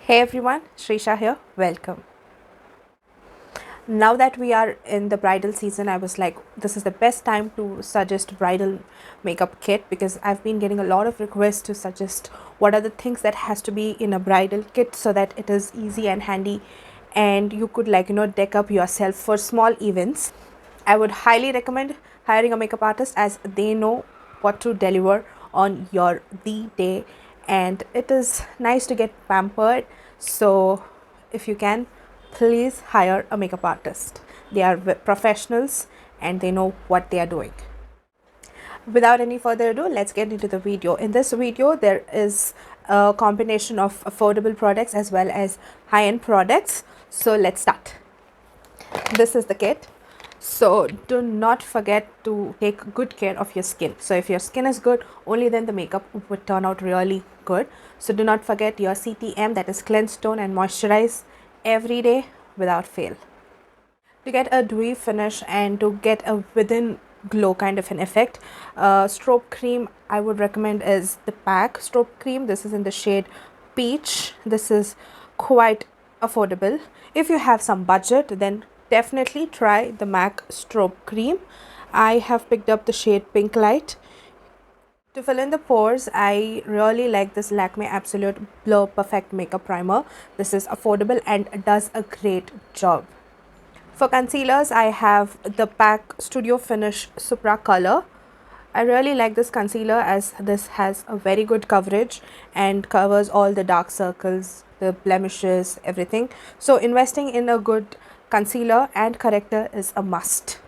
Hey everyone, Shreesha here. Welcome. Now that we are in the bridal season, I was like, this is the best time to suggest bridal makeup kit because I've been getting a lot of requests to suggest what are the things that has to be in a bridal kit so that it is easy and handy and you could deck up yourself for small events. I would highly recommend hiring a makeup artist as they know what to deliver on your the day, and it is nice to get pampered. So if you can, please hire a makeup artist. They are professionals and they know what they are doing. Without any further ado, let's get into the video. In this video, there is a combination of affordable products as well as high-end products. So let's start. This is the kit. So do not forget to take good care of your skin. So if your skin is good, only then the makeup would turn out really good. So do not forget your CTM, that is cleanse, tone and moisturize every day without fail. To get a dewy finish and to get a within glow kind of an effect, strobe cream I would recommend is the PAC Strobe cream. This is in the shade Peach. This is quite affordable. If you have some budget, then definitely try the MAC Strobe cream. I have picked up the shade Pink Light. To fill in the pores, I really like this Lakme Absolute Blur Perfect Makeup Primer. This is affordable and does a great job. For concealers, I have the PAC Studio Finish Supra Color. I really like this concealer as this has a very good coverage and covers all the dark circles, the blemishes, everything. So investing in a good concealer and corrector is a must.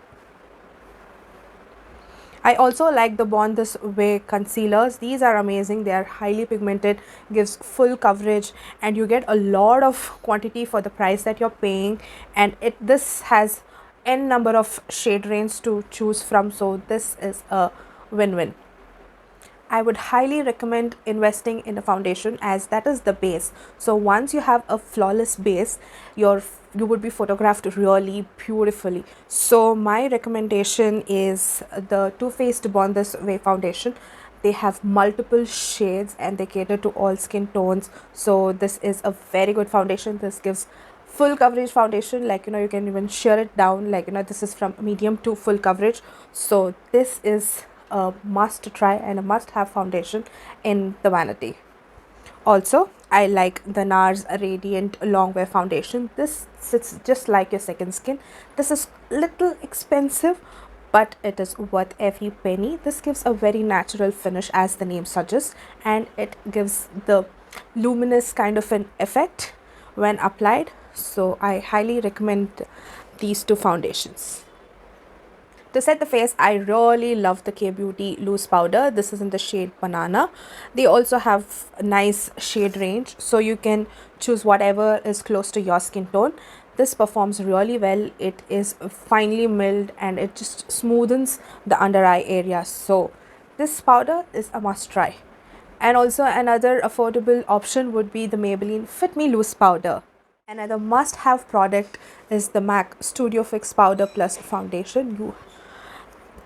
I also like the Born This Way concealers. These are amazing. They are highly pigmented, gives full coverage, and you get a lot of quantity for the price that you're paying. And this has n number of shade range to choose from, so this is a win-win. I would highly recommend investing in a foundation as that is the base. So once you have a flawless base, you would be photographed really beautifully. So my recommendation is the Too Faced Born This Way foundation. They have multiple shades and they cater to all skin tones. So this is a very good foundation. This gives full coverage foundation, you can even shear it down, this is from medium to full coverage. So this is a must try and a must have foundation in the vanity. Also, I like the NARS Radiant Longwear foundation. This sits just like your second skin. This is little expensive, but it is worth every penny. This gives a very natural finish as the name suggests, and it gives the luminous kind of an effect when applied. So I highly recommend these two foundations. To set the face, I really love the Kaybeauty loose powder. This is in the shade Banana. They also have a nice shade range, so you can choose whatever is close to your skin tone. This performs really well. It is finely milled and it just smoothens the under eye area. So this powder is a must try. And also another affordable option would be the Maybelline Fit Me Loose Powder. Another must have product is the MAC Studio Fix Powder Plus Foundation.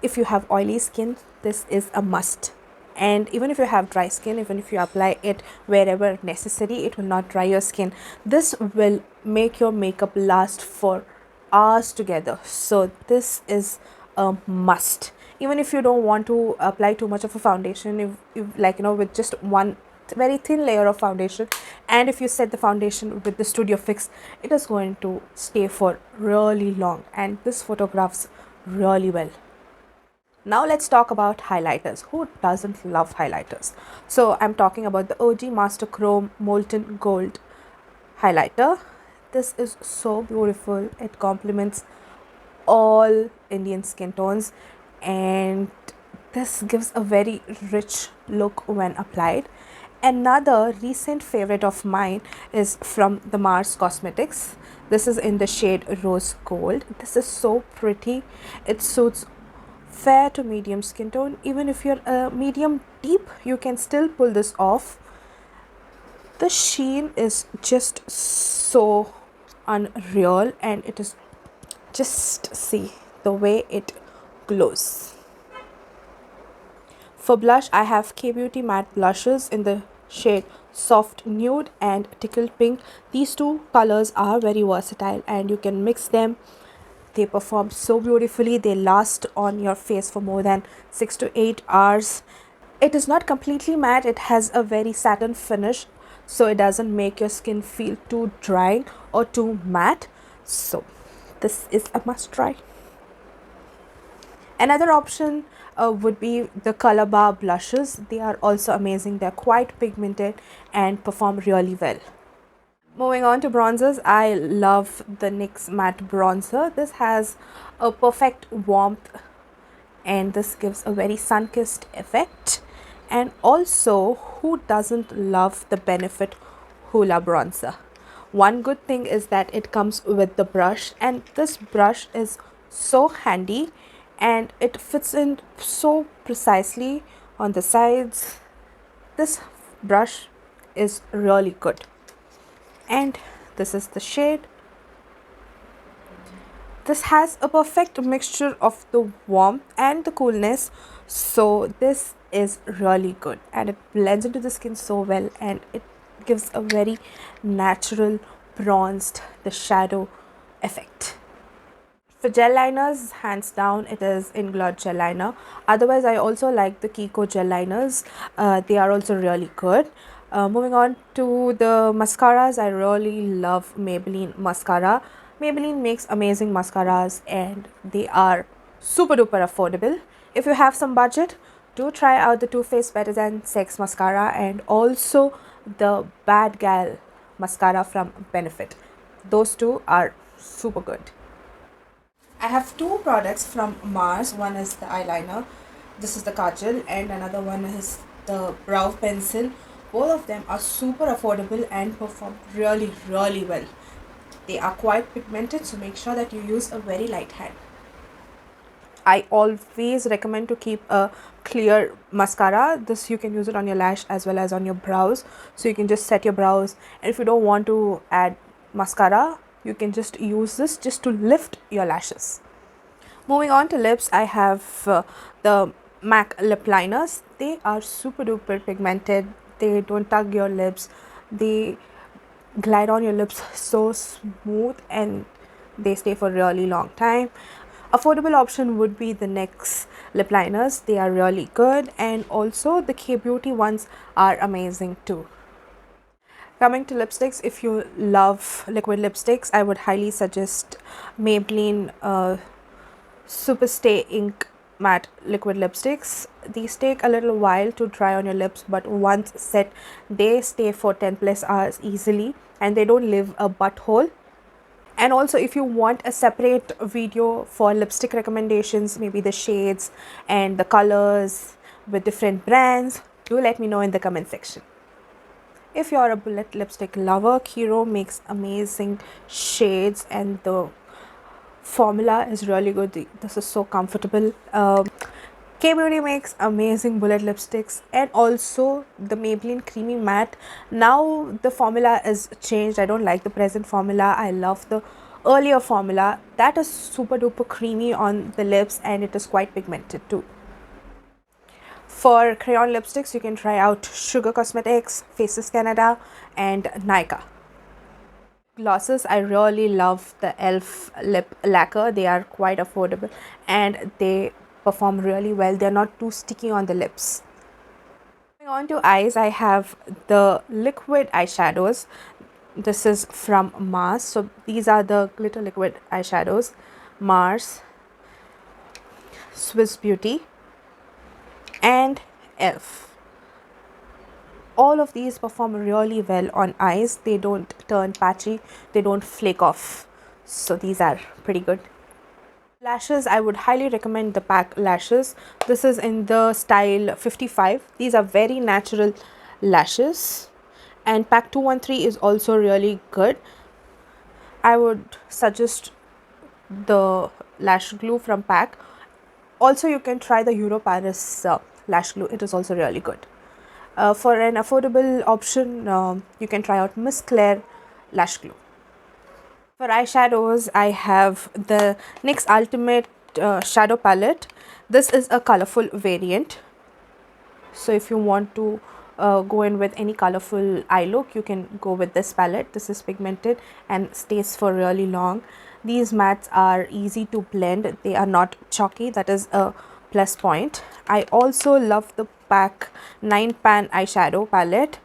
If you have oily skin, this is a must. And even if you have dry skin, even if you apply it wherever necessary, it will not dry your skin. This will make your makeup last for hours together. So this is a must. Even if you don't want to apply too much of a foundation, if with just one very thin layer of foundation, and if you set the foundation with the Studio Fix, it is going to stay for really long, and this photographs really well. Now let's talk about highlighters. Who doesn't love highlighters? So I'm talking about the OG Master Chrome Molten Gold highlighter. This is so beautiful. It complements all Indian skin tones and this gives a very rich look when applied. Another recent favorite of mine is from the Mars Cosmetics. This is in the shade Rose Gold. This is so pretty. It suits fair to medium skin tone. Even if you're a medium deep, you can still pull this off. The sheen is just so unreal and it is just see the way it glows. For blush, I have Kaybeauty matte blushes in the shade Soft Nude and Tickled Pink. These two colors are very versatile and you can mix them. They perform so beautifully. They last on your face for more than 6 to 8 hours. It is not completely matte. It has a very satin finish, so it doesn't make your skin feel too dry or too matte. So this is a must try. Another option would be the Color Bar blushes. They are also amazing. They're quite pigmented and perform really well. Moving on to bronzers, I love the NYX matte bronzer. This has a perfect warmth and this gives a very sun-kissed effect. And also, who doesn't love the Benefit Hoola bronzer? One good thing is that it comes with the brush, and this brush is so handy and it fits in so precisely on the sides. This brush is really good. And this is the shade. This has a perfect mixture of the warmth and the coolness, so this is really good and it blends into the skin so well and it gives a very natural bronzed the shadow effect. For gel liners, hands down it is Inglot gel liner. Otherwise I also like the Kiko gel liners. They are also really good. Moving on to the mascaras, I really love Maybelline mascara. Maybelline makes amazing mascaras and they are super duper affordable. If you have some budget, do try out the Too Faced Better Than Sex mascara and also the Bad Gal mascara from Benefit. Those two are super good. I have two products from NARS. One is the eyeliner, this is the kajal, and another one is the brow pencil. Both of them are super affordable and perform really well. They are quite pigmented, so make sure that you use a very light hand. I always recommend to keep a clear mascara. This you can use it on your lash as well as on your brows. So you can just set your brows, and if you don't want to add mascara, you can just use this just to lift your lashes. Moving on to lips, I have the MAC lip liners. They are super duper pigmented. They don't tug your lips. They glide on your lips so smooth and they stay for a really long time. Affordable option would be the NYX lip liners. They are really good, and also the Kaybeauty ones are amazing too. Coming to lipsticks, if you love liquid lipsticks, I would highly suggest Maybelline Superstay Ink Matte Liquid Lipsticks. These take a little while to dry on your lips, but once set, they stay for 10 plus hours easily and they don't leave a butthole. And also, if you want a separate video for lipstick recommendations, maybe the shades and the colors with different brands, do let me know in the comment section. If you're a bullet lipstick lover, Kiro makes amazing shades and the formula is really good. This is so comfortable. Kaybeauty makes amazing bullet lipsticks, and also the Maybelline Creamy Matte. Now the formula is changed. I don't like the present formula. I love the earlier formula. That is super duper creamy on the lips and it is quite pigmented too. For crayon lipsticks, you can try out Sugar Cosmetics, Faces Canada and Nykaa. Glosses, I really love the e.l.f. Lip Lacquer. They are quite affordable and they perform really well. They're not too sticky on the lips. Moving on to eyes, I have the liquid eyeshadows. This is from NARS. So these are the glitter liquid eyeshadows. NARS, Swiss Beauty and e.l.f. All of these perform really well on eyes. They don't turn patchy, they don't flake off, so these are pretty good. Lashes, I would highly recommend the PAC lashes. This is in the style 55. These are very natural lashes, and PAC 213 is also really good. I would suggest the lash glue from PAC. Also, you can try the Euro Paris lash glue. It is also really good. For an affordable option, you can try out Miss Claire lash glue. For eyeshadows, I have the NYX Ultimate Shadow Palette. This is a colorful variant. So if you want to go in with any colorful eye look, you can go with this palette. This is pigmented and stays for really long. These mattes are easy to blend. They are not chalky. That is a plus point. I also love the PAC 9 pan eyeshadow palette.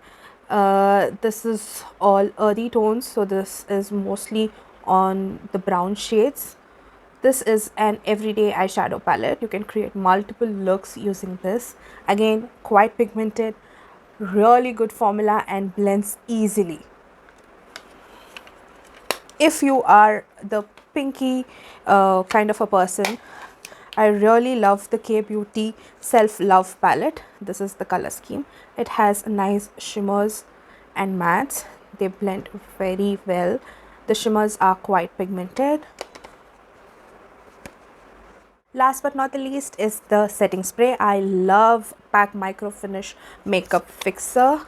This is all earthy tones, so this is mostly on the brown shades. This is an everyday eyeshadow palette. You can create multiple looks using this. Again, quite pigmented, really good formula and blends easily. If you are the pinky kind of a person, I really love the Kaybeauty Self Love palette. This is the color scheme. It has nice shimmers and mattes. They blend very well. The shimmers are quite pigmented. Last but not the least is the setting spray. I love PAC Micro Finish Makeup Fixer.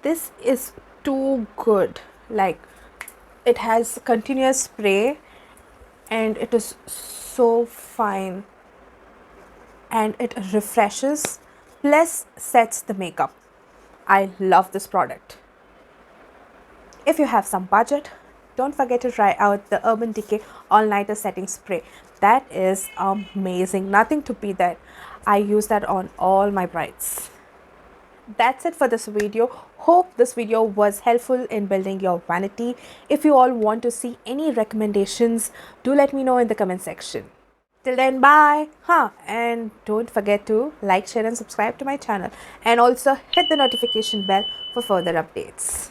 This is too good. Like, it has continuous spray and it is so fine and it refreshes plus sets the makeup. I love this product. If you have some budget, don't forget to try out the Urban Decay All Nighter Setting Spray. That is amazing. Nothing to beat that. I use that on all my brides. That's it for this video. Hope this video was helpful in building your vanity. If you all want to see any recommendations, do let me know in the comment section. Till then, bye. And don't forget to like, share and subscribe to my channel, and also hit the notification bell for further updates.